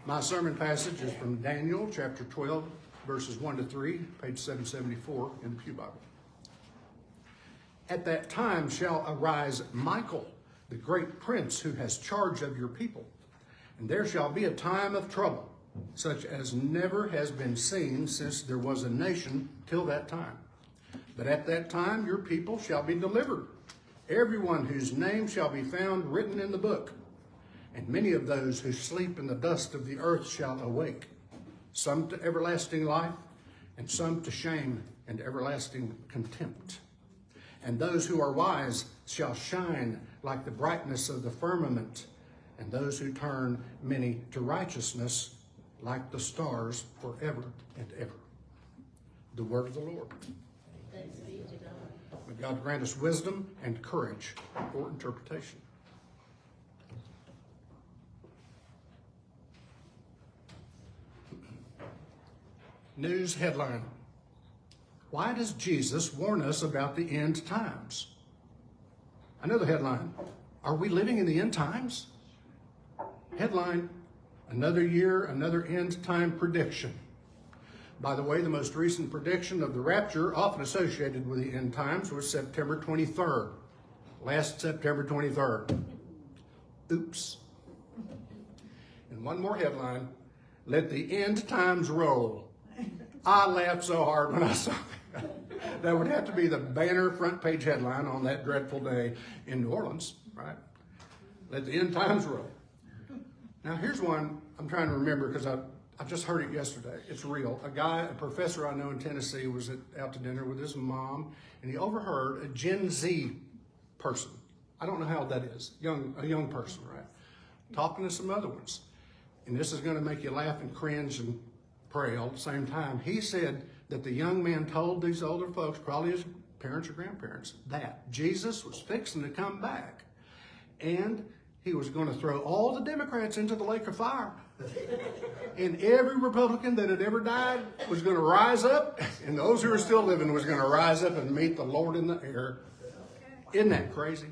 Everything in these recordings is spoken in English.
My sermon passage is from Daniel chapter 12, verses 1 to 3, page 774 in the Pew Bible. At that time shall arise Michael, the great prince who has charge of your people. And there shall be a time of trouble, such as never has been seen since there was a nation till that time. But at that time your people shall be delivered, everyone whose name shall be found written in the book. And many of those who sleep in the dust of the earth shall awake, some to everlasting life, and some to shame and everlasting contempt. And those who are wise shall shine like the brightness of the firmament, and those who turn many to righteousness like the stars forever and ever. The word of the Lord. Thanks be to God. May God grant us wisdom and courage for interpretation. News headline. Why does Jesus warn us about the end times? Another headline. Are we living in the end times? Headline. Another year, another end time prediction. By the way, the most recent prediction of the rapture, often associated with the end times, was September 23rd. Last September 23rd. Oops. And one more headline. Let the end times roll. I laughed so hard when I saw that. That would have to be the banner front page headline on that dreadful day in New Orleans, right? Let the end times roll. Now here's one I'm trying to remember because I just heard it yesterday. It's real. A professor I know in Tennessee was out to dinner with his mom, and he overheard a Gen Z person. I don't know how old that is. A young person, right? Talking to some other ones. And this is going to make you laugh and cringe and pray all at the same time. He said that the young man told these older folks, probably his parents or grandparents, that Jesus was fixing to come back and he was going to throw all the Democrats into the lake of fire. And every Republican that had ever died was going to rise up, and those who are still living was going to rise up and meet the Lord in the air. Isn't that crazy?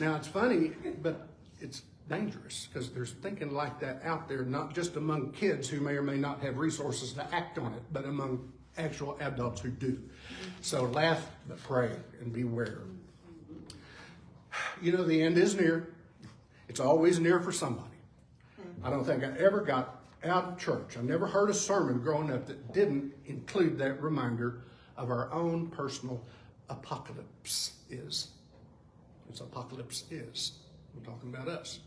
Now it's funny, but it's dangerous because there's thinking like that out there, not just among kids who may or may not have resources to act on it, but among actual adults who do. So laugh, but pray and beware. You know, the end is near. It's always near for somebody. I don't think I ever got out of church. I never heard a sermon growing up that didn't include that reminder of our own personal apocalypse is. It's apocalypse is. We're talking about us.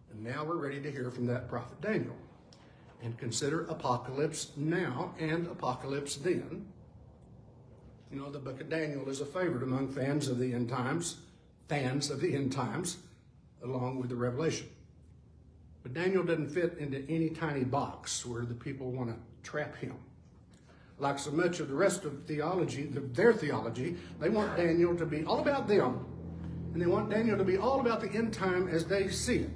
And now we're ready to hear from that prophet Daniel and consider apocalypse now and apocalypse then. You know, the book of Daniel is a favorite among fans of the end times, along with the Revelation. But Daniel doesn't fit into any tiny box where the people want to trap him. Like so much of the rest of theology, their theology, they want Daniel to be all about them. And they want Daniel to be all about the end time as they see it.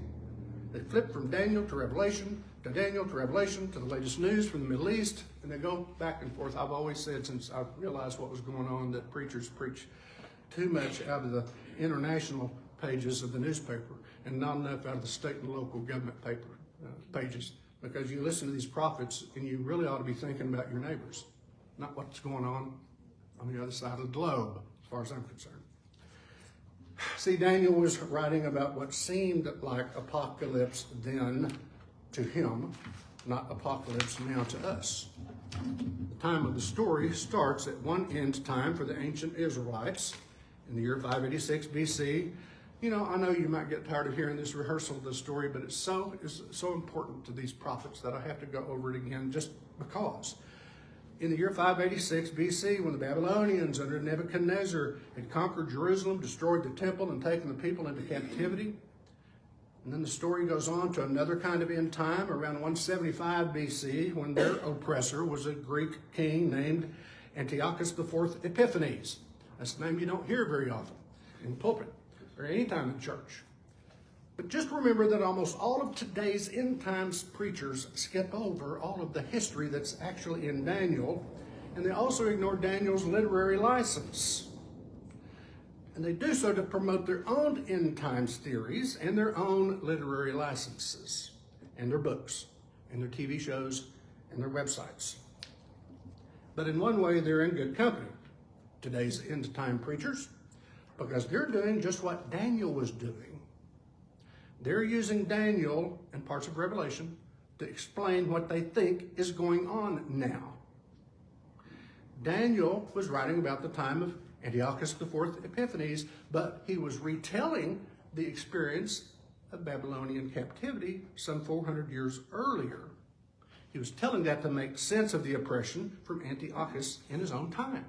They flip from Daniel to Revelation, to Daniel to Revelation, to the latest news from the Middle East, and they go back and forth. I've always said since I realized what was going on that preachers preach too much out of the international pages of the newspaper and not enough out of the state and local government pages. Because you listen to these prophets and you really ought to be thinking about your neighbors, not what's going on the other side of the globe, as far as I'm concerned. See, Daniel was writing about what seemed like apocalypse then to him, not apocalypse now to us. The time of the story starts at one end time for the ancient Israelites in the year 586 BC. You know, I know you might get tired of hearing this rehearsal of the story, but it's so important to these prophets that I have to go over it again just because. In the year 586 BC, when the Babylonians under Nebuchadnezzar had conquered Jerusalem, destroyed the temple, and taken the people into captivity. And then the story goes on to another kind of end time around 175 BC, when their oppressor was a Greek king named Antiochus IV Epiphanes. That's a name you don't hear very often in the pulpit or any time in church. But just remember that almost all of today's end times preachers skip over all of the history that's actually in Daniel, and they also ignore Daniel's literary license. And they do so to promote their own end times theories and their own literary licenses and their books and their TV shows and their websites. But in one way, they're in good company, today's end time preachers, because they're doing just what Daniel was doing. They're using Daniel and parts of Revelation to explain what they think is going on now. Daniel was writing about the time of Antiochus IV Epiphanes, but he was retelling the experience of Babylonian captivity some 400 years earlier. He was telling that to make sense of the oppression from Antiochus in his own time.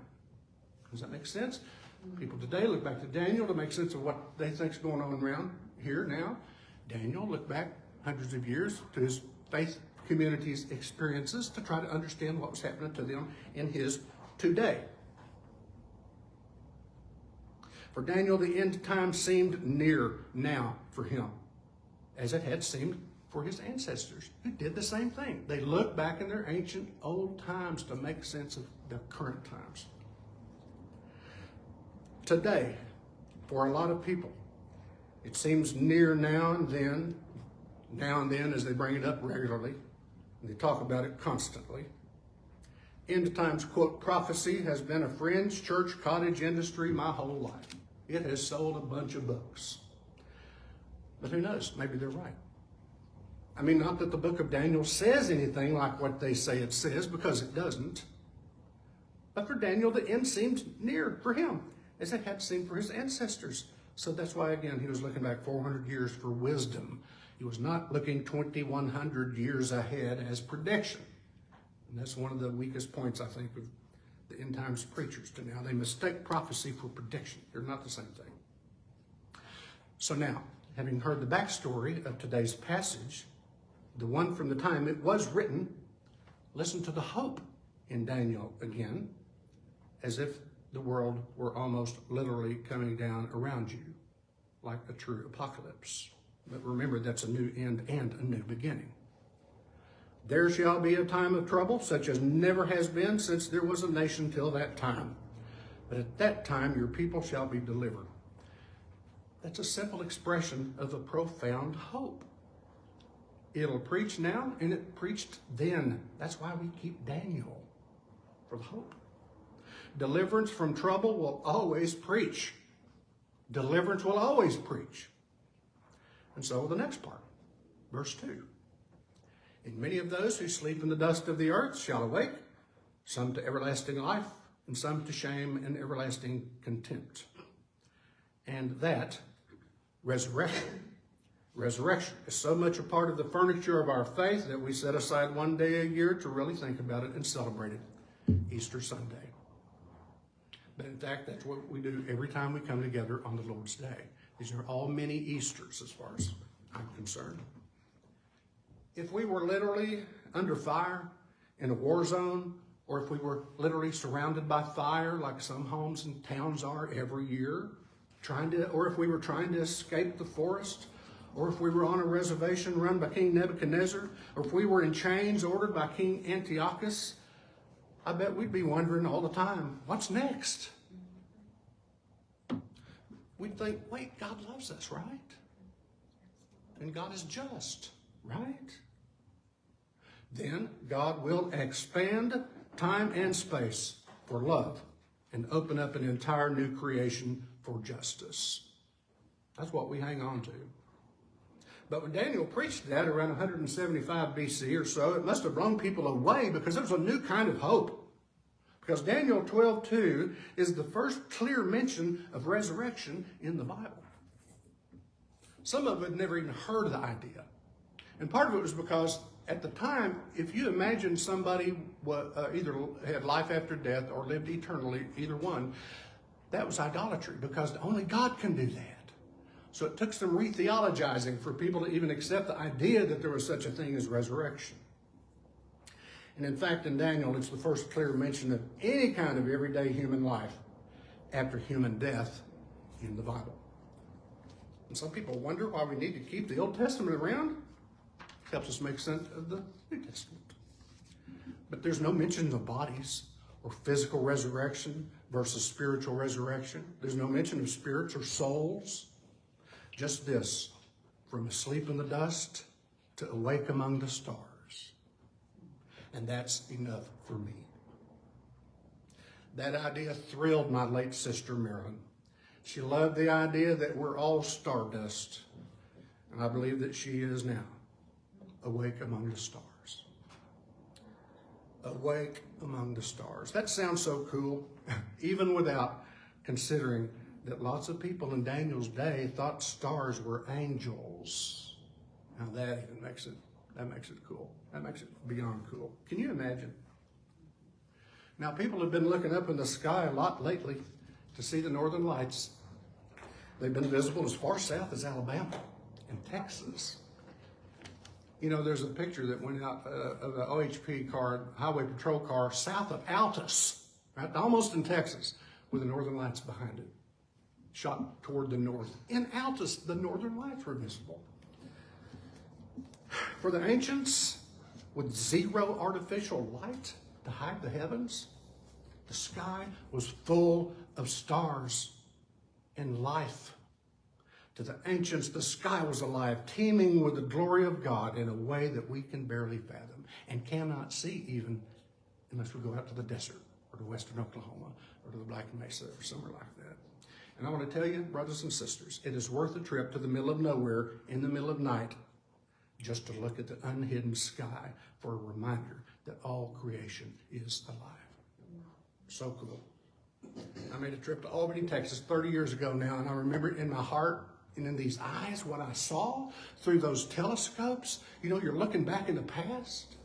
Does that make sense? People today look back to Daniel to make sense of what they think is going on around here now. Daniel looked back hundreds of years to his faith community's experiences to try to understand what was happening to them in his today. For Daniel, the end time seemed near now for him, as it had seemed for his ancestors, who did the same thing. They looked back in their ancient old times to make sense of the current times. Today, for a lot of people, it seems near now and then as they bring it up regularly, and they talk about it constantly. End times, quote, prophecy has been a fringe church cottage industry my whole life. It has sold a bunch of books. But who knows? Maybe they're right. I mean, not that the book of Daniel says anything like what they say it says, because it doesn't. But for Daniel, the end seemed near for him, as it had seemed for his ancestors. So that's why, again, he was looking back 400 years for wisdom. He was not looking 2,100 years ahead as prediction. And that's one of the weakest points, I think, of the end times preachers to now. They mistake prophecy for prediction. They're not the same thing. So now, having heard the backstory of today's passage, the one from the time it was written, listen to the hope in Daniel again, as if the world were almost literally coming down around you, like a true apocalypse. But remember, that's a new end and a new beginning. There shall be a time of trouble, such as never has been since there was a nation till that time. But at that time your people shall be delivered. That's a simple expression of a profound hope. It'll preach now, and it preached then. That's why we keep Daniel, for the hope. Deliverance from trouble will always preach. Deliverance will always preach. And so the next part, verse 2. And many of those who sleep in the dust of the earth shall awake, some to everlasting life, and some to shame and everlasting contempt. And that resurrection is so much a part of the furniture of our faith that we set aside one day a year to really think about it and celebrate it, Easter Sunday. But in fact, that's what we do every time we come together on the Lord's Day. These are all mini Easters as far as I'm concerned. If we were literally under fire in a war zone, or if we were literally surrounded by fire like some homes and towns are every year, or if we were trying to escape the forest, or if we were on a reservation run by King Nebuchadnezzar, or if we were in chains ordered by King Antiochus, I bet we'd be wondering all the time, what's next? We'd think, wait, God loves us, right? And God is just, right? Then God will expand time and space for love and open up an entire new creation for justice. That's what we hang on to. But when Daniel preached that around 175 BC or so, it must have blown people away because it was a new kind of hope. Because Daniel 12:2 is the first clear mention of resurrection in the Bible. Some of them had never even heard of the idea. And part of it was because at the time, if you imagine somebody either had life after death or lived eternally, either one, that was idolatry because only God can do that. So it took some re-theologizing for people to even accept the idea that there was such a thing as resurrection. And in fact, in Daniel, it's the first clear mention of any kind of everyday human life after human death in the Bible. And some people wonder why we need to keep the Old Testament around. It helps us make sense of the New Testament. But there's no mention of bodies or physical resurrection. versus spiritual resurrection. There's no mention of spirits or souls. Just this, from asleep in the dust to awake among the stars. And that's enough for me. That idea thrilled my late sister Marilyn. She loved the idea that we're all stardust. And I believe that she is now, awake among the stars. Awake among the stars. That sounds so cool, even without considering that lots of people in Daniel's day thought stars were angels. Now that even makes it cool. That makes it beyond cool. Can you imagine? Now people have been looking up in the sky a lot lately to see the northern lights. They've been visible as far south as Alabama and Texas. You know, there's a picture that went out of an OHP car, highway patrol car, south of Altus, right, almost in Texas, with the northern lights behind it, shot toward the north. In Altus, the northern lights were visible. For the ancients, with zero artificial light to hide the heavens, the sky was full of stars and life. To the ancients, the sky was alive, teeming with the glory of God in a way that we can barely fathom and cannot see even unless we go out to the desert or to western Oklahoma or to the Black Mesa or somewhere like that. And I want to tell you, brothers and sisters, it is worth a trip to the middle of nowhere in the middle of night just to look at the unhidden sky for a reminder that all creation is alive. So cool. I made a trip to Albany, Texas 30 years ago now, and I remember it in my heart and in these eyes what I saw through those telescopes. You know, you're looking back in the past.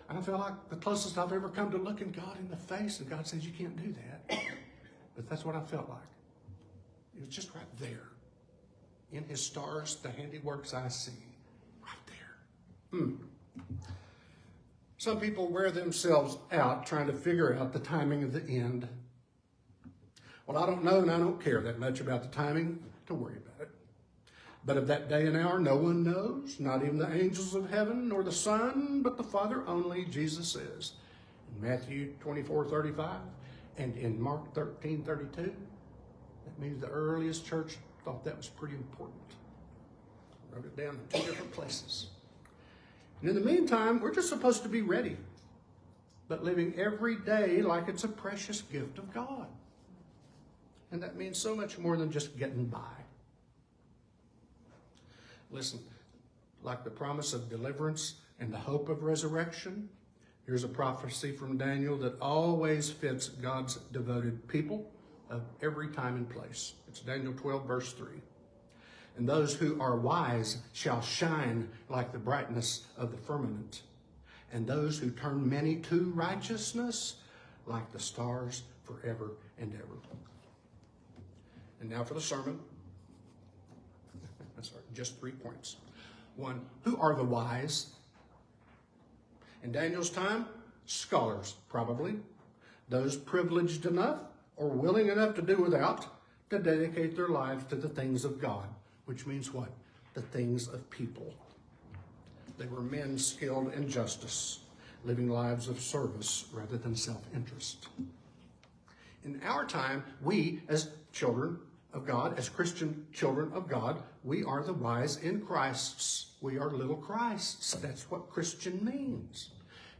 I felt like the closest I've ever come to looking God in the face, and God says, you can't do that. But that's what I felt like. It was just right there. In his stars, the handiworks I see. Right there. Some people wear themselves out trying to figure out the timing of the end. Well, I don't know and I don't care that much about the timing to worry about it. But of that day and hour, no one knows, not even the angels of heaven, nor the Son, but the Father only, Jesus says. In Matthew 24:35 and in Mark 13:32, that means the earliest church thought that was pretty important. Wrote it down in 2 different places. And in the meantime, we're just supposed to be ready, but living every day like it's a precious gift of God. And that means so much more than just getting by. Listen, like the promise of deliverance and the hope of resurrection, here's a prophecy from Daniel that always fits God's devoted people of every time and place. It's Daniel 12, verse 3. And those who are wise shall shine like the brightness of the firmament, and those who turn many to righteousness like the stars forever and ever. And now for the sermon. Sorry, just 3 points. 1, who are the wise? In Daniel's time, scholars, probably. Those privileged enough or willing enough to do without to dedicate their lives to the things of God, which means what? The things of people. They were men skilled in justice, living lives of service rather than self-interest. In our time, we as children of God, as Christian children of God, we are the wise in Christs. We are little Christs. That's what Christian means.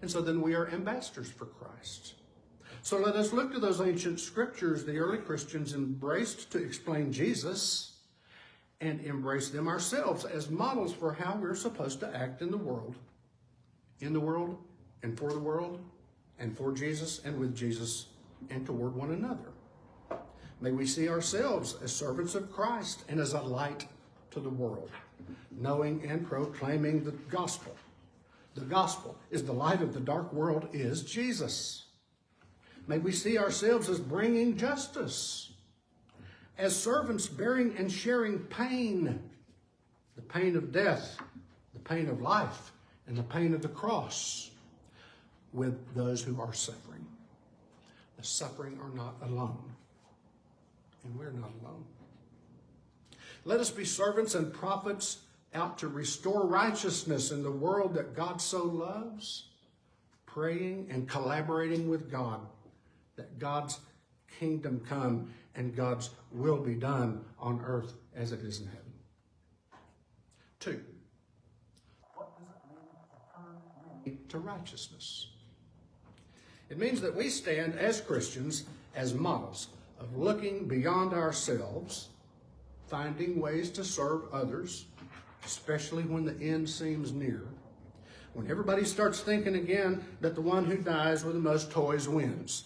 And so then we are ambassadors for Christ. So let us look to those ancient scriptures the early Christians embraced to explain Jesus and embrace them ourselves as models for how we're supposed to act in the world and for the world and for Jesus and with Jesus and toward one another. May we see ourselves as servants of Christ and as a light to the world, knowing and proclaiming the gospel. The gospel is the light of the dark world is Jesus. May we see ourselves as bringing justice, as servants bearing and sharing pain, the pain of death, the pain of life, and the pain of the cross with those who are suffering. The suffering are not alone. And we're not alone. Let us be servants and prophets out to restore righteousness in the world that God so loves, praying and collaborating with God, that God's kingdom come and God's will be done on earth as it is in heaven. 2, what does it mean to turn many to righteousness? It means that we stand as Christians as models of looking beyond ourselves, finding ways to serve others, especially when the end seems near. When everybody starts thinking again that the one who dies with the most toys wins,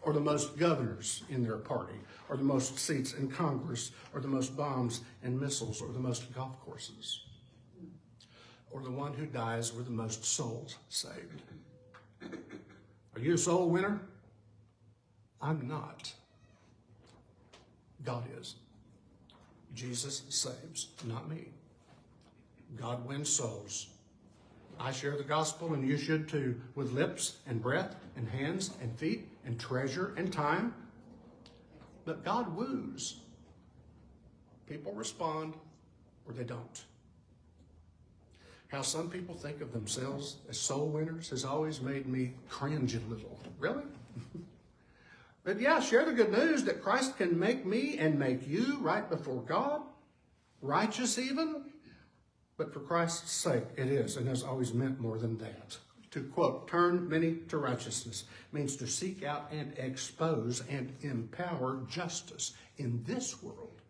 or the most governors in their party, or the most seats in Congress, or the most bombs and missiles, or the most golf courses, or the one who dies with the most souls saved. Are you a soul winner? I'm not. God is. Jesus saves, not me. God wins souls. I share the gospel, and you should too, with lips and breath and hands and feet and treasure and time. But God woos. People respond or they don't. How some people think of themselves as soul winners has always made me cringe a little. Really? But yeah, share the good news that Christ can make me and make you right before God, righteous even. But for Christ's sake, it is and has always meant more than that. To quote, turn many to righteousness means to seek out and expose and empower justice in this world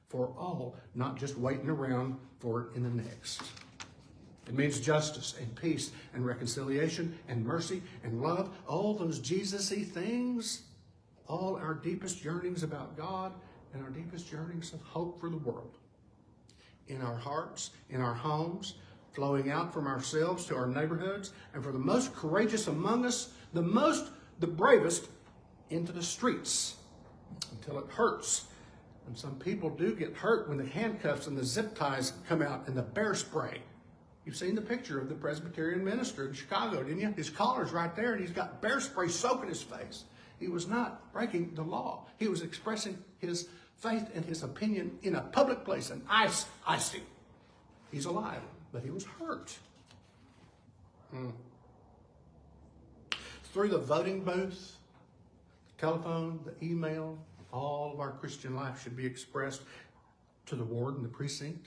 for all, not just waiting around for it in the next. It means justice and peace and reconciliation and mercy and love, all those Jesus-y things, all our deepest yearnings about God and our deepest yearnings of hope for the world. In our hearts, in our homes, flowing out from ourselves to our neighborhoods, and for the most courageous among us, the bravest, into the streets until it hurts. And some people do get hurt when the handcuffs and the zip ties come out and the bear spray. You've seen the picture of the Presbyterian minister in Chicago, didn't you? His collar's right there, and he's got bear spray soaking his face. He was not breaking the law. He was expressing his faith and his opinion in a public place, and I see. He's alive, but he was hurt. Through the voting booth, the telephone, the email, all of our Christian life should be expressed to the ward and the precinct,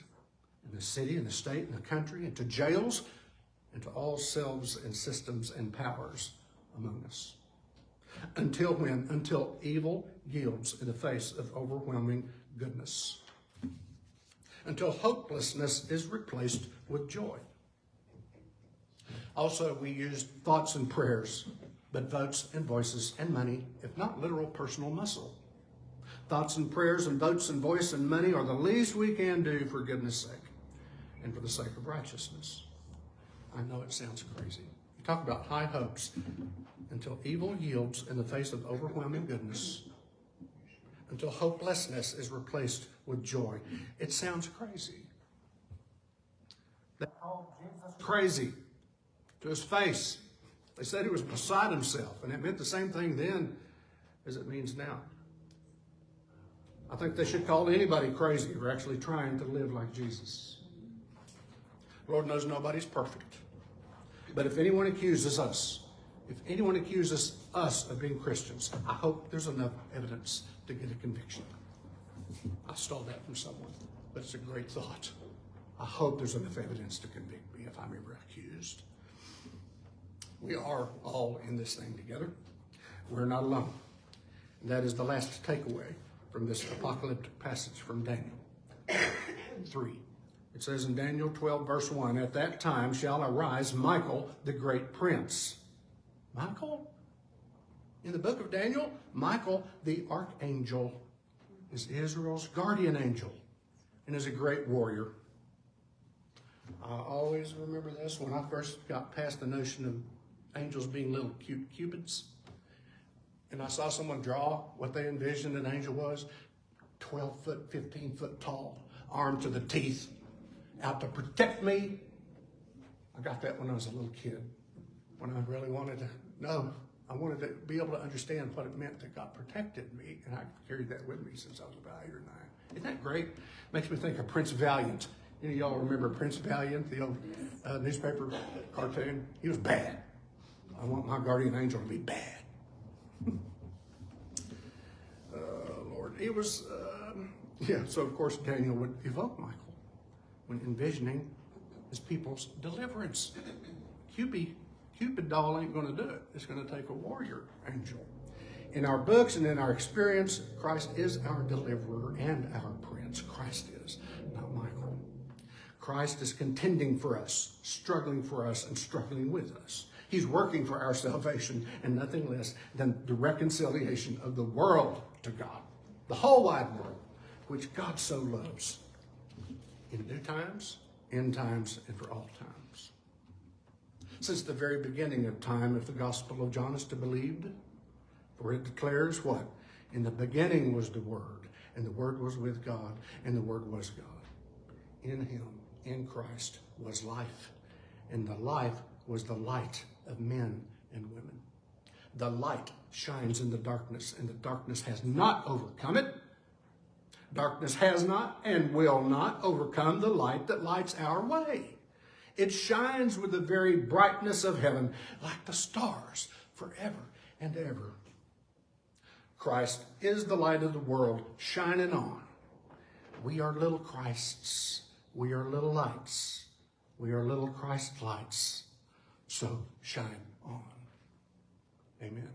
in the city and the state and the country, and to jails, and to all selves and systems and powers among us. Until when? Until evil yields in the face of overwhelming goodness. Until hopelessness is replaced with joy. Also, we use thoughts and prayers, but votes and voices and money, if not literal personal muscle. Thoughts and prayers and votes and voice and money are the least we can do for goodness' sake and for the sake of righteousness. I know it sounds crazy. You talk about high hopes. Until evil yields in the face of overwhelming goodness, until hopelessness is replaced with joy. It sounds crazy. They called Jesus crazy to his face. They said he was beside himself, and it meant the same thing then as it means now. I think they should call anybody crazy who are actually trying to live like Jesus. Lord knows nobody's perfect. But if anyone accuses us of being Christians, I hope there's enough evidence to get a conviction. I stole that from someone, but it's a great thought. I hope there's enough evidence to convict me if I'm ever accused. We are all in this thing together. We're not alone. And that is the last takeaway from this apocalyptic passage from Daniel 3. It says in Daniel 12, verse 1, at that time shall arise Michael, the great prince. Michael? In the book of Daniel, Michael, the Archangel, is Israel's guardian angel and is a great warrior. I always remember this when I first got past the notion of angels being little cute cupids. And I saw someone draw what they envisioned an angel was, 12 foot, 15 foot tall, armed to the teeth, out to protect me. I got that when I was a little kid, when I really wanted to know. I wanted to be able to understand what it meant that God protected me, and I carried that with me since I was about 8 or 9. Isn't that great? Makes me think of Prince Valiant. Any of y'all remember Prince Valiant, the old newspaper cartoon? He was bad. I want my guardian angel to be bad. So of course Daniel would evoke Michael when envisioning his people's deliverance. Cupid doll ain't going to do it. It's going to take a warrior angel. In our books and in our experience, Christ is our deliverer and our prince. Christ is, not Michael. Christ is contending for us, struggling for us, and struggling with us. He's working for our salvation and nothing less than the reconciliation of the world to God, the whole wide world, which God so loves. In due times, end times, and for all times. Since the very beginning of time, if the gospel of John is to be believed, for it declares what? In the beginning was the Word, and the Word was with God, and the Word was God. In him, in Christ, was life, and the life was the light of men and women. The light shines in the darkness, and the darkness has not overcome it. Darkness has not and will not overcome the light that lights our way. It shines with the very brightness of heaven, like the stars, forever and ever. Christ is the light of the world, shining on. We are little Christs. We are little lights. We are little Christ lights. So shine on. Amen.